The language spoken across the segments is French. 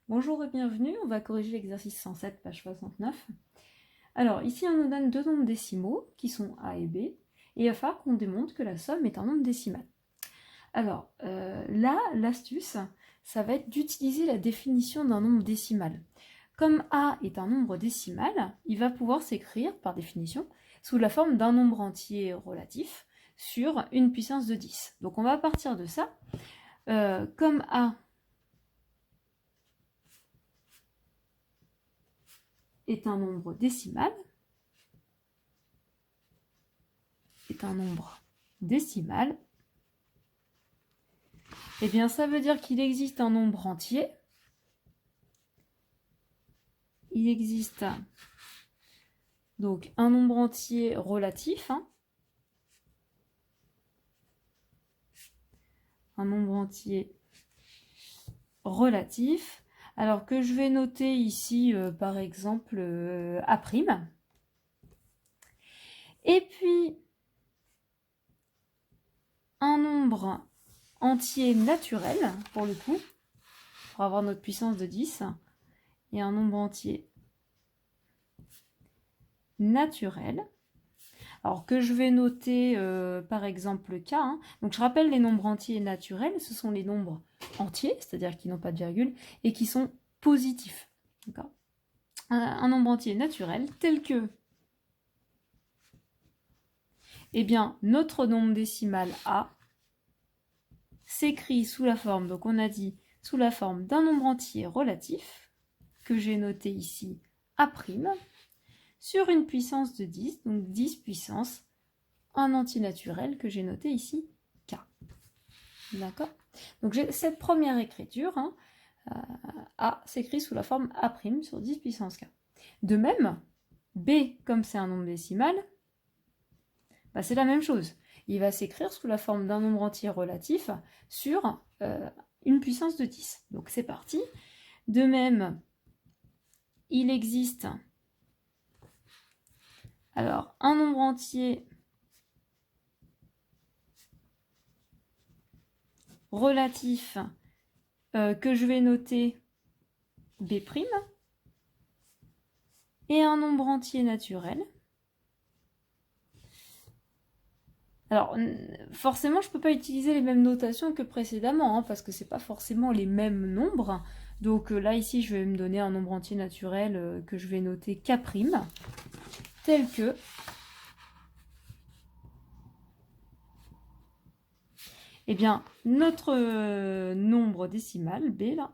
Bonjour et bienvenue, on va corriger l'exercice 107, page 69. Alors ici on nous donne deux nombres décimaux qui sont A et B, et il va falloir qu'on démontre que la somme est un nombre décimal. Alors là, l'astuce, ça va être d'utiliser la définition d'un nombre décimal. Comme A est un nombre décimal, il va pouvoir s'écrire, par définition, sous la forme d'un nombre entier relatif sur une puissance de 10. Donc on va partir de ça. Comme A est un nombre décimal, eh bien ça veut dire qu'il existe un nombre entier. Il existe donc un nombre entier relatif, un nombre entier relatif, alors que je vais noter ici par exemple A'. Et puis un nombre entier naturel, pour le coup, pour avoir notre puissance de 10, et un nombre entier naturel, alors que je vais noter par exemple K. Donc je rappelle, les nombres entiers naturels, ce sont les nombres entiers, c'est-à-dire qui n'ont pas de virgule, et qui sont positifs. D'accord ? Un nombre entier naturel tel que, eh bien, notre nombre décimal A s'écrit sous la forme, donc on a dit, sous la forme d'un nombre entier relatif, que j'ai noté ici A', sur une puissance de 10, donc 10 puissance un entier naturel que j'ai noté ici K. D'accord ? Donc j'ai cette première écriture, A s'écrit sous la forme A' sur 10 puissance K. De même, B, comme c'est un nombre décimal, c'est la même chose. Il va s'écrire sous la forme d'un nombre entier relatif sur une puissance de 10. Donc c'est parti. De même, il existe alors un nombre entier relatif que je vais noter B', et un nombre entier naturel. Alors, forcément, je ne peux pas utiliser les mêmes notations que précédemment, parce que ce n'est pas forcément les mêmes nombres. Donc là, ici, je vais me donner un nombre entier naturel que je vais noter K', tel que eh bien, notre nombre décimal, B, là,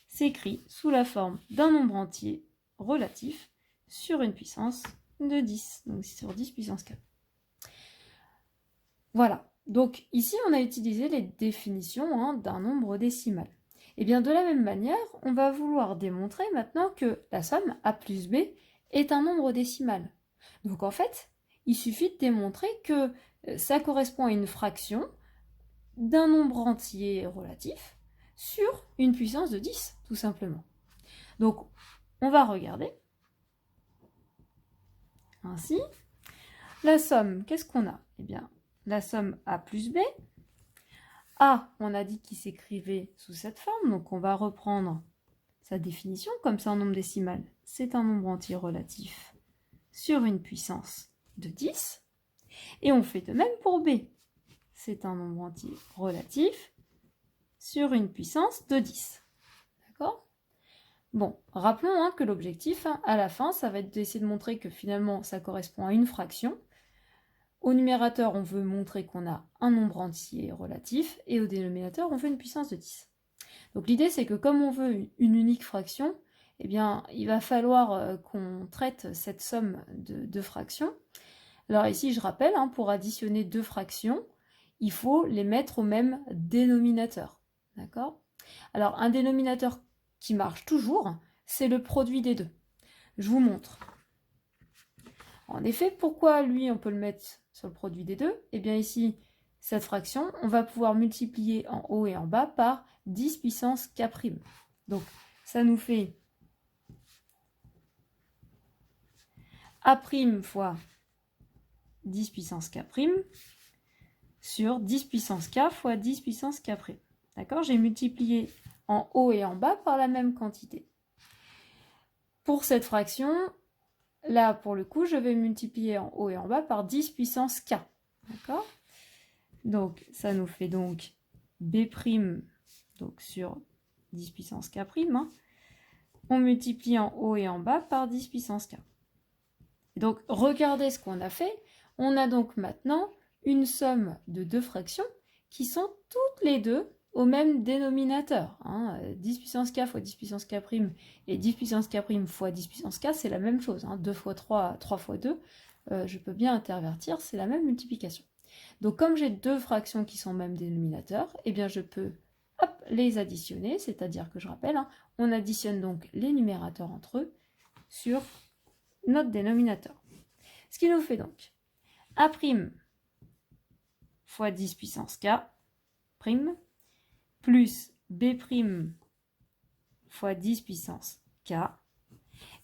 s'écrit sous la forme d'un nombre entier relatif sur une puissance de 10, donc sur 10 puissance 4. Voilà, donc ici, on a utilisé les définitions d'un nombre décimal. Et bien, de la même manière, on va vouloir démontrer maintenant que la somme A plus B est un nombre décimal. Donc en fait, il suffit de démontrer que ça correspond à une fraction d'un nombre entier relatif sur une puissance de 10, tout simplement. Donc, on va regarder. Ainsi, la somme, qu'est-ce qu'on a ? Eh bien, la somme A plus B. A, on a dit qu'il s'écrivait sous cette forme, donc on va reprendre sa définition, comme c'est un nombre décimal, c'est un nombre entier relatif sur une puissance de 10. Et on fait de même pour B. C'est un nombre entier relatif sur une puissance de 10. D'accord ? Bon, rappelons que l'objectif, à la fin, ça va être d'essayer de montrer que finalement, ça correspond à une fraction. Au numérateur, on veut montrer qu'on a un nombre entier relatif, et au dénominateur, on veut une puissance de 10. Donc l'idée, c'est que comme on veut une unique fraction, eh bien, il va falloir qu'on traite cette somme de fractions. Alors ici, je rappelle, pour additionner deux fractions, il faut les mettre au même dénominateur. D'accord ? Alors, un dénominateur qui marche toujours, c'est le produit des deux. Je vous montre. En effet, pourquoi lui, on peut le mettre sur le produit des deux ? Eh bien ici, cette fraction, on va pouvoir multiplier en haut et en bas par 10 puissance K'. Donc, ça nous fait A' fois 10 puissance K' sur 10 puissance K fois 10 puissance K'. D'accord ? J'ai multiplié en haut et en bas par la même quantité. Pour cette fraction, là, pour le coup, je vais multiplier en haut et en bas par 10 puissance k. D'accord? Donc, ça nous fait donc b', donc sur 10 puissance k', hein. On multiplie en haut et en bas par 10 puissance k. Donc, regardez ce qu'on a fait. On a donc maintenant une somme de deux fractions qui sont toutes les deux au même dénominateur. 10 puissance k fois 10 puissance k' et 10 puissance k' fois 10 puissance k, c'est la même chose. 2 fois 3, 3 fois 2, je peux bien intervertir, c'est la même multiplication. Donc comme j'ai deux fractions qui sont au même dénominateur, eh bien je peux les additionner, c'est-à-dire que je rappelle, on additionne donc les numérateurs entre eux sur notre dénominateur. Ce qui nous fait donc A' fois 10 puissance k' plus B' fois 10 puissance k.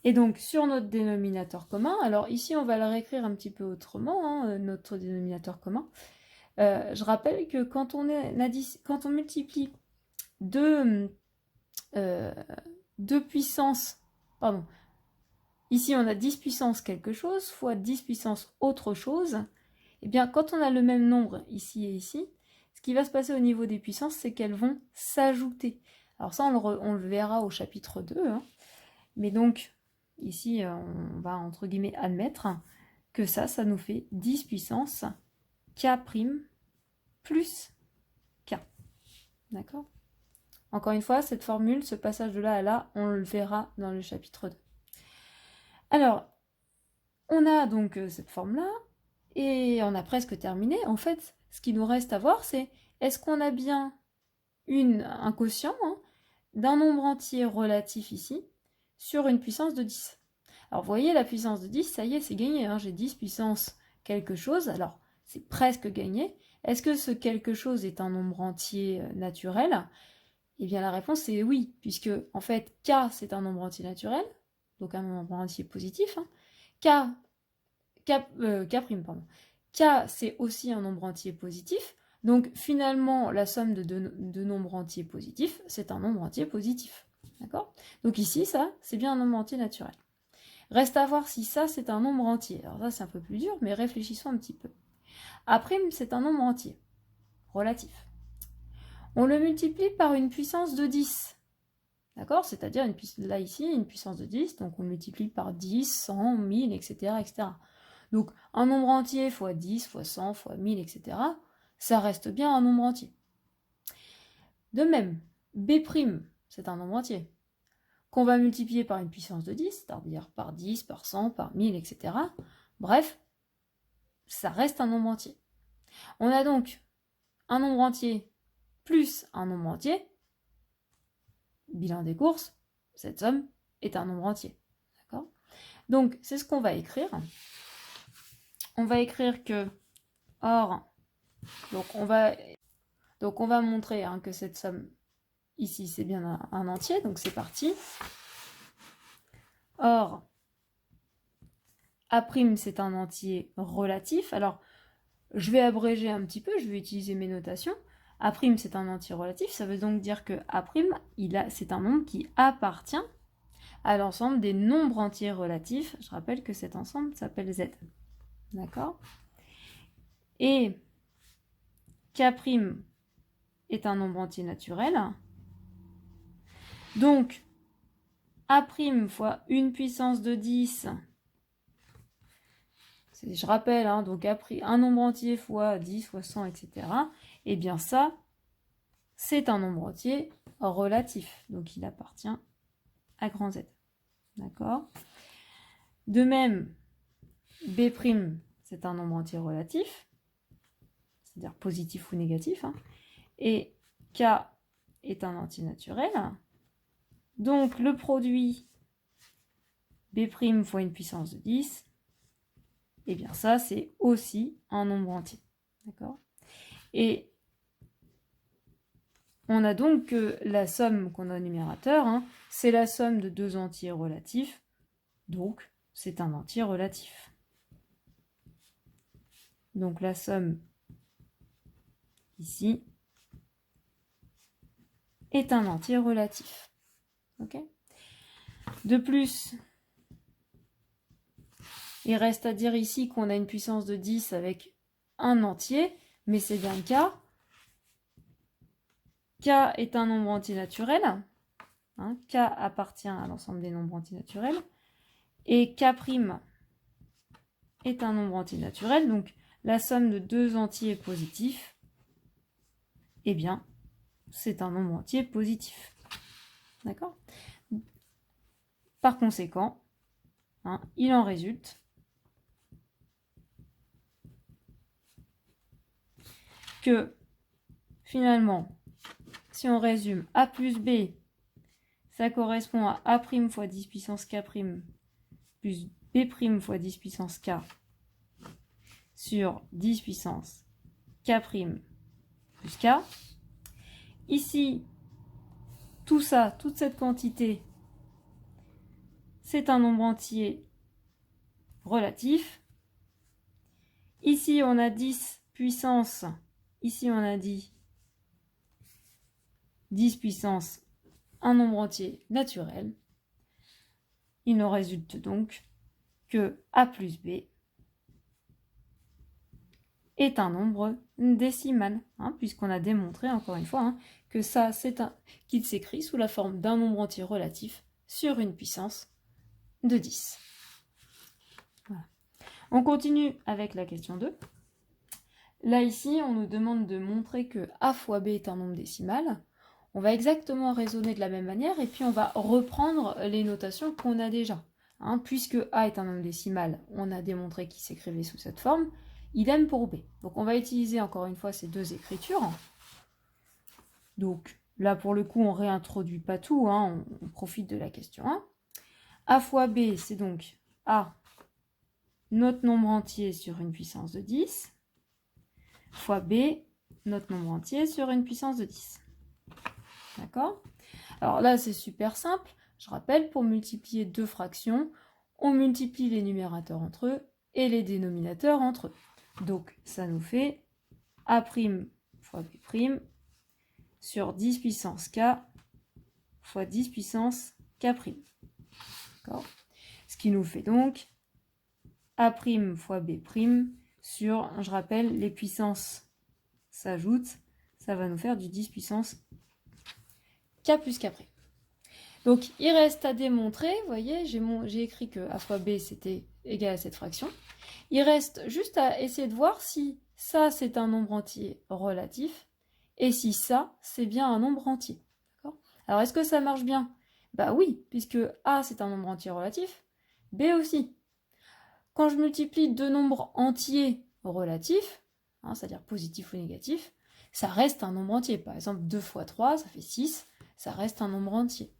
Et donc, sur notre dénominateur commun, alors ici, on va le réécrire un petit peu autrement, notre dénominateur commun. Je rappelle que quand on multiplie deux puissances, pardon, ici on a 10 puissance quelque chose fois 10 puissance autre chose, et bien quand on a le même nombre ici et ici, ce qui va se passer au niveau des puissances, c'est qu'elles vont s'ajouter. Alors ça, on le verra au chapitre 2, mais donc ici on va entre guillemets admettre que ça nous fait 10 puissance k' plus k. D'accord? Encore une fois, cette formule, ce passage de là à là, on le verra dans le chapitre 2. Alors, on a donc cette forme-là, et on a presque terminé. En fait, ce qui nous reste à voir, c'est est-ce qu'on a bien un quotient d'un nombre entier relatif ici sur une puissance de 10. Alors, vous voyez, la puissance de 10, ça y est, c'est gagné. J'ai 10 puissance quelque chose, alors c'est presque gagné. Est-ce que ce quelque chose est un nombre entier naturel? Eh bien, la réponse est oui, puisque, en fait, k, c'est un nombre entier naturel, donc un nombre entier positif. K, pardon. K, c'est aussi un nombre entier positif. Donc, finalement, la somme de deux nombres entiers positifs, c'est un nombre entier positif. D'accord? Donc ici, ça, c'est bien un nombre entier naturel. Reste à voir si ça, c'est un nombre entier. Alors ça, c'est un peu plus dur, mais réfléchissons un petit peu. A', c'est un nombre entier, relatif. On le multiplie par une puissance de 10. D'accord? C'est-à-dire, là, ici, une puissance de 10, donc on multiplie par 10, 100, 1000, etc., etc. Donc, un nombre entier fois 10, fois 100, fois 1000, etc., ça reste bien un nombre entier. De même, B', c'est un nombre entier, qu'on va multiplier par une puissance de 10, c'est-à-dire par 10, par 100, par 1000, etc. Bref, ça reste un nombre entier. On a donc un nombre entier plus un nombre entier. Bilan des courses, cette somme est un nombre entier. D'accord? Donc, c'est ce qu'on va écrire. On va écrire que or, donc on va montrer que cette somme ici, c'est bien un entier, donc c'est parti. Or, A', c'est un entier relatif. Alors, je vais abréger un petit peu, je vais utiliser mes notations. A', c'est un entier relatif, ça veut donc dire que A', c'est un nombre qui appartient à l'ensemble des nombres entiers relatifs. Je rappelle que cet ensemble s'appelle Z. D'accord? Et K' est un nombre entier naturel. Donc, A' fois une puissance de 10, je rappelle, donc un nombre entier fois 10, fois 100, etc. Et bien ça, c'est un nombre entier relatif. Donc, il appartient à grand Z. D'accord? De même, B', c'est un nombre entier relatif, c'est-à-dire positif ou négatif. Et K est un entier naturel. Donc, le produit B' fois une puissance de 10, et bien ça, c'est aussi un nombre entier. D'accord? Et on a donc que la somme qu'on a au numérateur, c'est la somme de deux entiers relatifs, donc c'est un entier relatif. Donc la somme ici est un entier relatif. Ok ? De plus, il reste à dire ici qu'on a une puissance de 10 avec un entier, mais c'est bien le cas. K est un nombre entier naturel. Hein, K appartient à l'ensemble des nombres entiers naturels. Et K' est un nombre entier naturel. Donc, la somme de deux entiers positifs, eh bien, c'est un nombre entier positif. D'accord ? Par conséquent, hein, il en résulte que, finalement, si on résume A plus B, ça correspond à A' fois 10 puissance K' plus B' fois 10 puissance K sur 10 puissance K' plus K. Ici, tout ça, toute cette quantité, c'est un nombre entier relatif. Ici, on a 10 puissance, ici on a dit 10 puissance, un nombre entier naturel. Il en résulte donc que A plus B est un nombre décimal, hein, puisqu'on a démontré, encore une fois, hein, que ça, qu'il s'écrit sous la forme d'un nombre entier relatif sur une puissance de 10. Voilà. On continue avec la question 2. Là, ici, on nous demande de montrer que A fois B est un nombre décimal. On va exactement raisonner de la même manière, et puis on va reprendre les notations qu'on a déjà. Hein, puisque A est un nombre décimal, on a démontré qu'il s'écrivait sous cette forme. Idem pour B. Donc on va utiliser encore une fois ces deux écritures. Donc là, pour le coup, on ne réintroduit pas tout, hein, on profite de la question 1. A fois B, c'est donc A, notre nombre entier sur une puissance de 10, fois B, notre nombre entier sur une puissance de 10. D'accord ? Alors là, c'est super simple. Je rappelle, pour multiplier deux fractions, on multiplie les numérateurs entre eux et les dénominateurs entre eux. Donc, ça nous fait A' fois B' sur 10 puissance K fois 10 puissance K'. D'accord ? Ce qui nous fait donc A' fois B' sur, je rappelle, les puissances s'ajoutent, ça va nous faire du 10 puissance K plus K'. Donc, il reste à démontrer, vous voyez, j'ai écrit que A fois B, c'était égal à cette fraction. Il reste juste à essayer de voir si ça, c'est un nombre entier relatif, et si ça, c'est bien un nombre entier. Alors, est-ce que ça marche bien? Bah oui, puisque A, c'est un nombre entier relatif, B aussi. Quand je multiplie deux nombres entiers relatifs, hein, c'est-à-dire positifs ou négatifs, ça reste un nombre entier. Par exemple, 2 fois 3, ça fait 6, ça reste un nombre entier.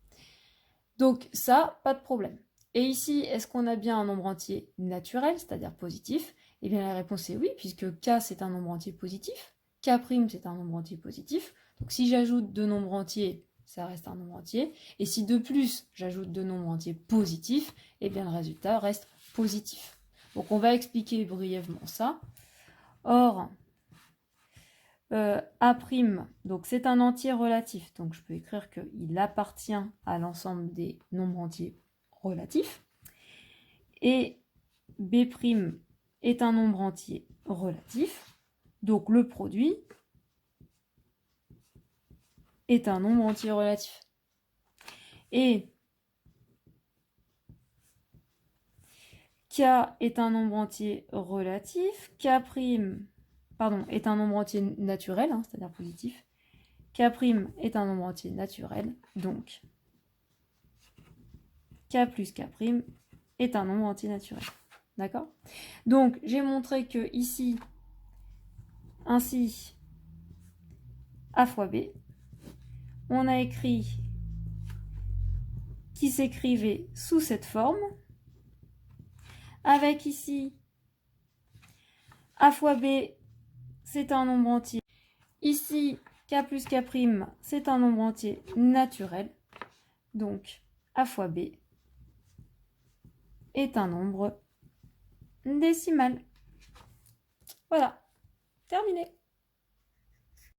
Donc ça, pas de problème. Et ici, est-ce qu'on a bien un nombre entier naturel, c'est-à-dire positif? Eh bien la réponse est oui, puisque K c'est un nombre entier positif, K' c'est un nombre entier positif. Donc si j'ajoute deux nombres entiers, ça reste un nombre entier. Et si de plus j'ajoute deux nombres entiers positifs, eh bien le résultat reste positif. Donc on va expliquer brièvement ça. Or, A', donc c'est un entier relatif, donc je peux écrire qu'il appartient à l'ensemble des nombres entiers relatifs. Et B' est un nombre entier relatif, donc le produit est un nombre entier relatif. Et K est un nombre entier relatif, K' est un nombre entier naturel, hein, c'est-à-dire positif. K' est un nombre entier naturel, donc K plus K' est un nombre entier naturel. D'accord? Donc, j'ai montré que ici, ainsi, A fois B, on a écrit qui s'écrivait sous cette forme, avec ici, A fois B, c'est un nombre entier. Ici, K plus K', c'est un nombre entier naturel. Donc, A fois B est un nombre décimal. Voilà, terminé.